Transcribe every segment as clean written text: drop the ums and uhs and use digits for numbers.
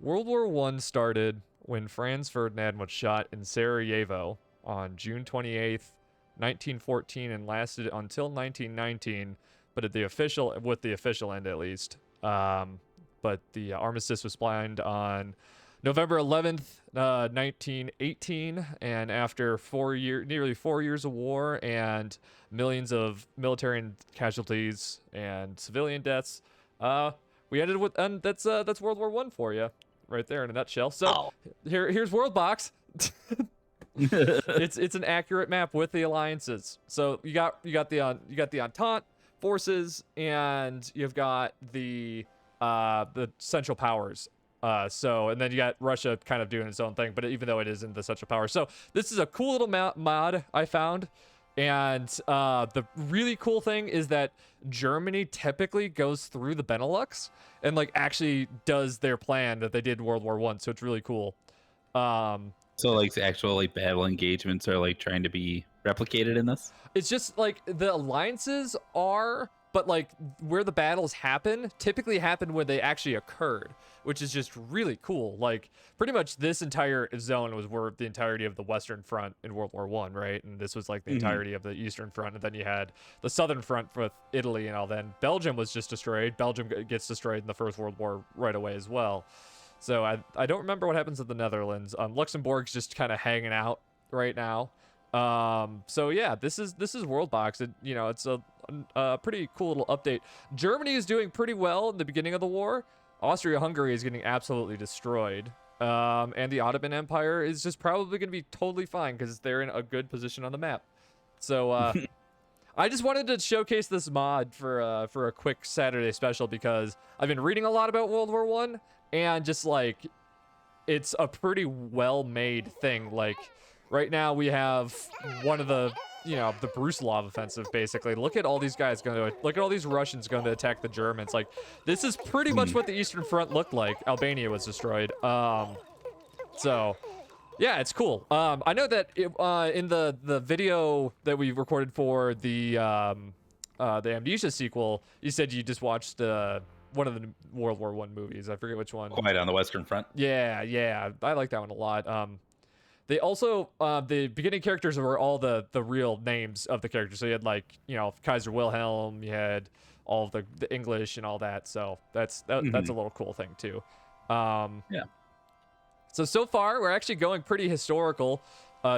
World War One started when Franz Ferdinand was shot in Sarajevo on June 28th, 1914, and lasted until 1919. But at the official end, at least. But the armistice was signed on November 11th, 1918, and after nearly 4 years of war and millions of military casualties and civilian deaths, we ended with, and that's World War One for you, right there in a nutshell. So here's WorldBox. It's an accurate map with the alliances. So you got the Entente forces, and you've got the Central Powers. And then you got Russia kind of doing its own thing, but even though it is in the Central Powers. So this is a cool little mod I found. And the really cool thing is that Germany typically goes through the Benelux and like actually does their plan that they did in World War One. So it's really cool. So like the actual like battle engagements are like trying to be replicated in this? It's just like the alliances are, but like where the battles typically happen when they actually occurred, which is just really cool. Like pretty much this entire zone was where the entirety of the Western Front in World War One, right? And this was like the entirety of the Eastern Front, and then you had the Southern Front with Italy and all. Then Belgium was just destroyed. Belgium gets destroyed in the First World War right away as well. So I don't remember what happens in the Netherlands. Luxembourg's just kind of hanging out right now. So yeah, this is WorldBox. It's a pretty cool little update. Germany is doing pretty well in the beginning of the war. Austria-Hungary is getting absolutely destroyed. And the Ottoman Empire is just probably going to be totally fine because they're in a good position on the map. So I just wanted to showcase this mod for a quick Saturday special because I've been reading a lot about World War One, and just like it's a pretty well-made thing. Like right now we have one of the Brusilov offensive, basically. Look at all these guys look at all these Russians going to attack the Germans. Like this is pretty much what the Eastern Front looked like. Albania was destroyed. So yeah, it's cool. I know that in the video that we recorded for the Amnesia sequel, you said you just watched one of the World War One movies. I forget which one. Quite on the Western Front. Yeah, I like that one a lot. They also the beginning characters were all the real names of the characters. So you had like Kaiser Wilhelm, you had all of the English and all that. So that's a little cool thing too. Yeah. So far we're actually going pretty historical.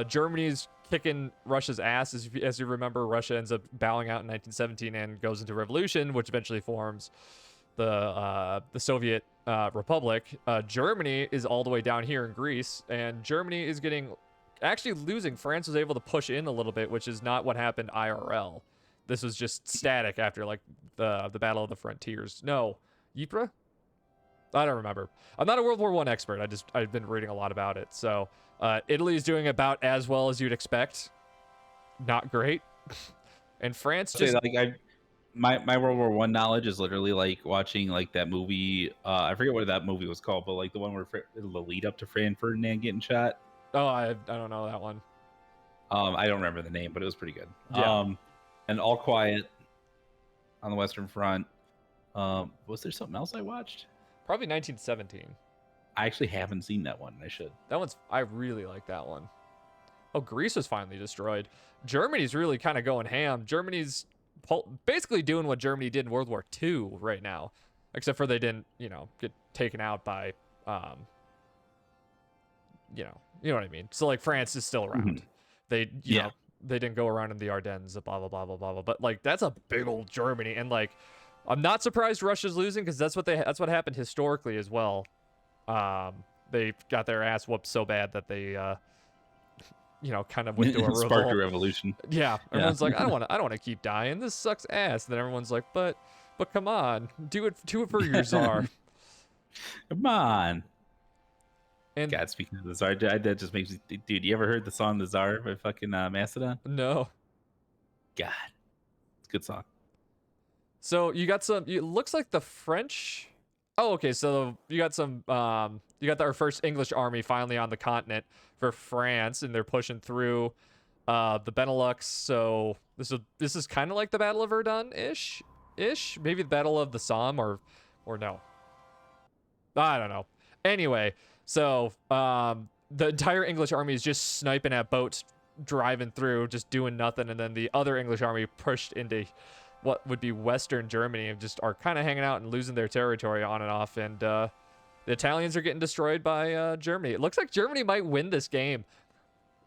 Germany's kicking Russia's ass. As you remember, Russia ends up bowing out in 1917 and goes into revolution, which eventually forms the Soviet Republic. Germany is all the way down here in Greece, and Germany is actually losing. France was able to push in a little bit, which is not what happened IRL. This was just static after like the Battle of the Frontiers. No, Ypres? I don't remember. I'm not a World War One expert. I've been reading a lot about it. So Italy is doing about as well as you'd expect. Not great. And France just my World War One knowledge is literally like watching like that movie. I forget what that movie was called, but like the one where the lead up to Franz Ferdinand getting shot. Oh, I don't know that one. I don't remember the name, but it was pretty good. Yeah. And All Quiet on the Western Front. Was there something else I watched? Probably 1917. I actually haven't seen that one. I should. I really like that one. Oh, Greece was finally destroyed. Germany's really kind of going ham. Germany's basically doing what Germany did in World War II right now, except for they didn't, get taken out by, you know what I mean. So like France is still around. They, they didn't go around in the Ardennes, blah blah blah blah blah blah. But like that's a big old Germany, and like I'm not surprised Russia's losing because that's what happened historically as well. They got their ass whooped so bad that they kind of went through a revolt. Sparked a revolution. Yeah, everyone's like, I don't want to keep dying. This sucks ass. Then everyone's like, but come on, do it for your czar. Come on. And God, speaking of the czar, that just makes me, dude. You ever heard the song "The Czar" by fucking Mastodon? No. God, it's a good song. So you got some. It looks like the French. Oh, okay. So you got some. You got our first English army finally on the continent for France, and they're pushing through the Benelux. So this is kind of like the Battle of Verdun ish, maybe the Battle of the Somme or no. I don't know. Anyway, so the entire English army is just sniping at boats driving through, just doing nothing, and then the other English army pushed into what would be Western Germany and just are kind of hanging out and losing their territory on and off, and the Italians are getting destroyed by Germany. It looks like Germany might win this game.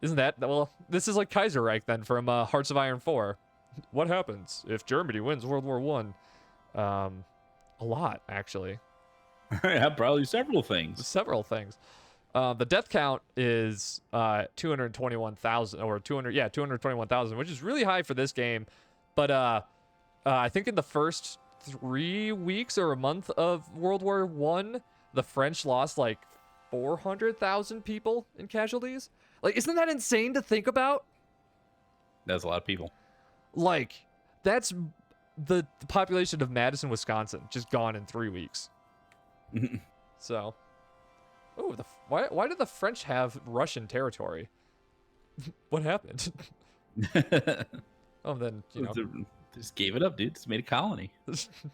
Isn't that, well, this is like Kaiserreich then from Hearts of Iron 4. What happens if Germany wins World War One? A lot, actually. Yeah, probably several things. Several things. The death count is 221,000 or 221,000, which is really high for this game. But I think in the first 3 weeks or a month of World War One, the French lost like 400,000 people in casualties. Like, isn't that insane to think about? That's a lot of people. Like, that's the population of Madison, Wisconsin, just gone in 3 weeks. So, oh, why did the French have Russian territory? What happened? Oh, then, you know, just gave it up, dude. Just made a colony.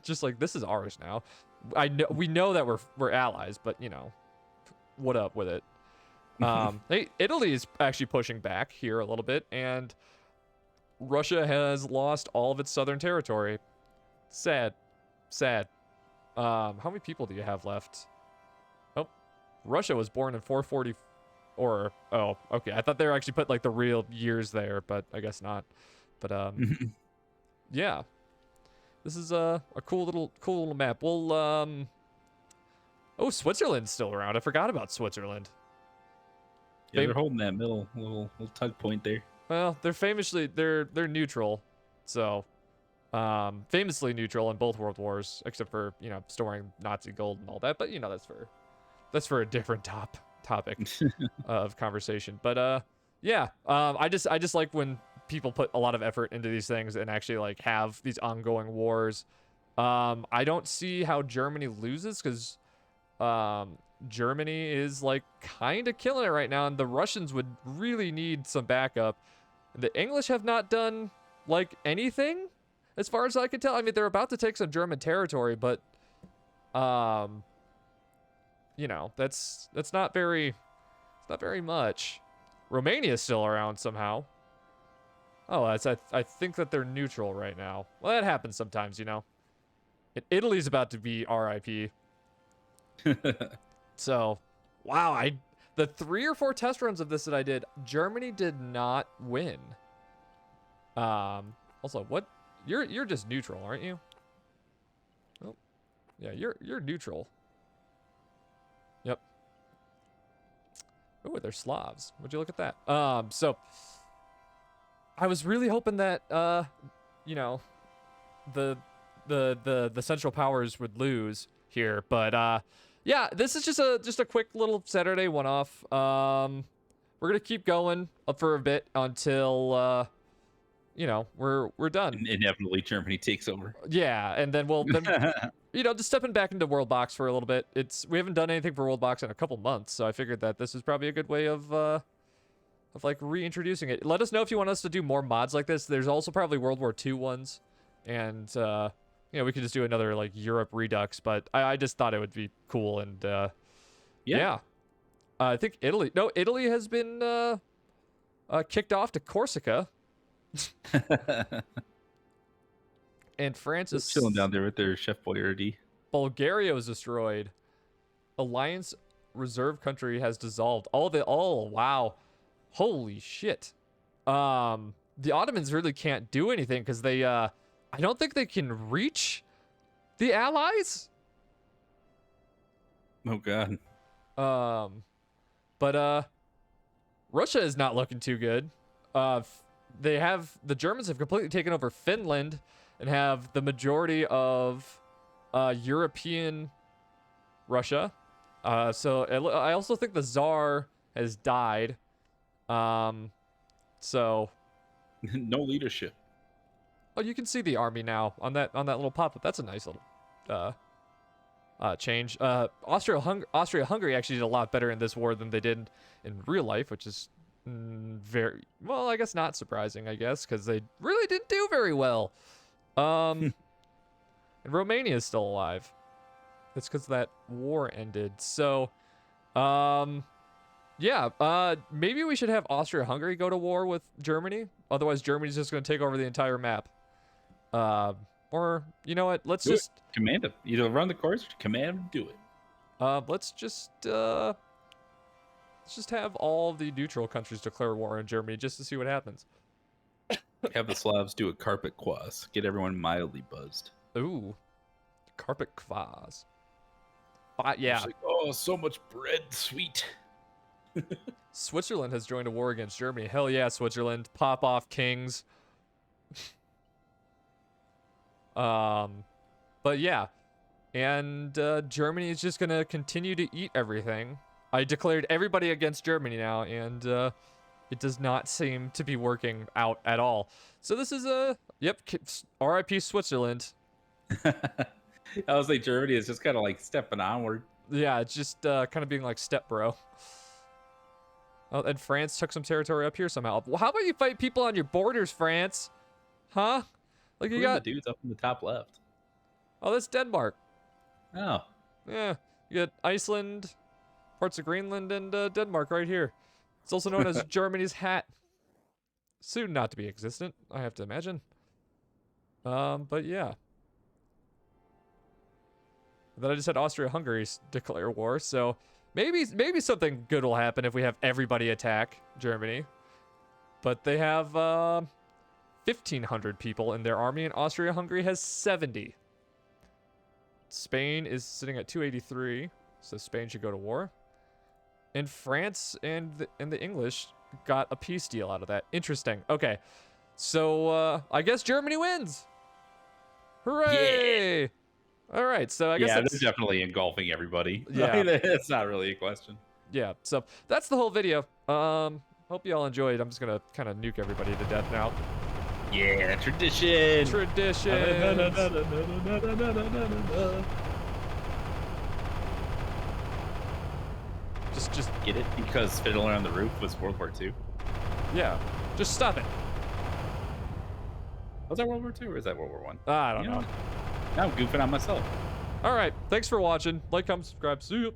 just like, this is ours now. We know that we're allies, but you know, what up with it? Hey, Italy is actually pushing back here a little bit, and Russia has lost all of its southern territory. Sad. How many people do you have left? Oh, Russia was born in 440, or oh, okay. I thought they were actually put like the real years there, but I guess not. But yeah, this is a cool little map. Well, oh, Switzerland's still around. I forgot about Switzerland. Yeah, they're holding that middle little tug point there. Well, they're neutral, so famously neutral in both world wars, except for, you know, storing Nazi gold and all that. But you know, that's for a different topic of conversation. But yeah, I just like when people put a lot of effort into these things and actually like have these ongoing wars. I don't see how Germany loses, because Germany is like kind of killing it right now, and the Russians would really need some backup. The English have not done like anything as far as I can tell. I mean, they're about to take some German territory, but you know, that's not very much. Romania is still around somehow. Oh, I think that they're neutral right now. Well, that happens sometimes, you know. And Italy's about to be RIP. So, wow, the 3 or 4 test runs of this that I did, Germany did not win. Also, what? You're just neutral, aren't you? Oh, yeah, you're neutral. Yep. Oh, they're Slavs. Would you look at that? So I was really hoping that you know, the Central Powers would lose here, but yeah, this is just a quick little Saturday one-off. We're gonna keep going for a bit until you know, we're done. Inevitably, Germany takes over. Yeah, and then you know, just stepping back into WorldBox for a little bit. We haven't done anything for WorldBox in a couple months, so I figured that this is probably a good way of like reintroducing it. Let us know if you want us to do more mods like this. There's also probably World War II ones, and you know, we could just do another like Europe Redux. But I just thought it would be cool, and yeah. I think Italy has been kicked off to Corsica. And France is chilling down there with their Chef Boyardee. Bulgaria was destroyed. Alliance reserve country has dissolved. Oh wow, holy shit. The Ottomans really can't do anything because they I don't think they can reach the Allies. Oh god. But Russia is not looking too good. The Germans have completely taken over Finland and have the majority of European Russia. So I also think the Tsar has died. So no leadership. Oh, you can see the army now on that little pop-up. That's a nice little change. Austria-Hungary actually did a lot better in this war than they did in real life, which is very well, I guess not surprising, I guess, because they really didn't do very well. And Romania is still alive. It's because that war ended. So Yeah, maybe we should have Austria-Hungary go to war with Germany. Otherwise, Germany's just going to take over the entire map. Or, you know what? Let's Do it. just... Command them. Either run the course or command them to do it. Let's just have all the neutral countries declare war on Germany just to see what happens. Have the Slavs do a carpet quas. Get everyone mildly buzzed. Ooh. Carpet kvass. Yeah. Like, oh, so much bread, sweet. Switzerland has joined a war against Germany. Hell yeah, Switzerland. Pop off kings. But yeah. And Germany is just going to continue to eat everything. I declared everybody against Germany now, and it does not seem to be working out at all. So this is yep, RIP Switzerland. I was like, Germany is just kind of like stepping onward. Yeah, it's just kind of being like step bro. Oh, and France took some territory up here somehow. Well, how about you fight people on your borders, France? Huh? Like you got the dudes up in the top left. Oh, that's Denmark. Oh. Yeah, you got Iceland, parts of Greenland, and Denmark right here. It's also known as Germany's hat. Soon not to be existent, I have to imagine. But yeah. Then I just had Austria-Hungary declare war, so maybe something good will happen if we have everybody attack Germany. But they have 1,500 people in their army, and Austria-Hungary has 70. Spain is sitting at 283, so Spain should go to war. And France and the English got a peace deal out of that. Interesting. Okay, so I guess Germany wins. Hooray! Yeah. All right, so I guess they're definitely engulfing everybody. Yeah, it's not really a question. Yeah, so that's the whole video. Hope you all enjoyed. I'm just gonna kind of nuke everybody to death now. Yeah, tradition. Tradition. Just get it because Fiddler on the Roof was World War II. Yeah, just stop it. Was that World War II or is that World War I? I don't know. Now I'm goofing on myself. All right, thanks for watching. Like, comment, subscribe. See you.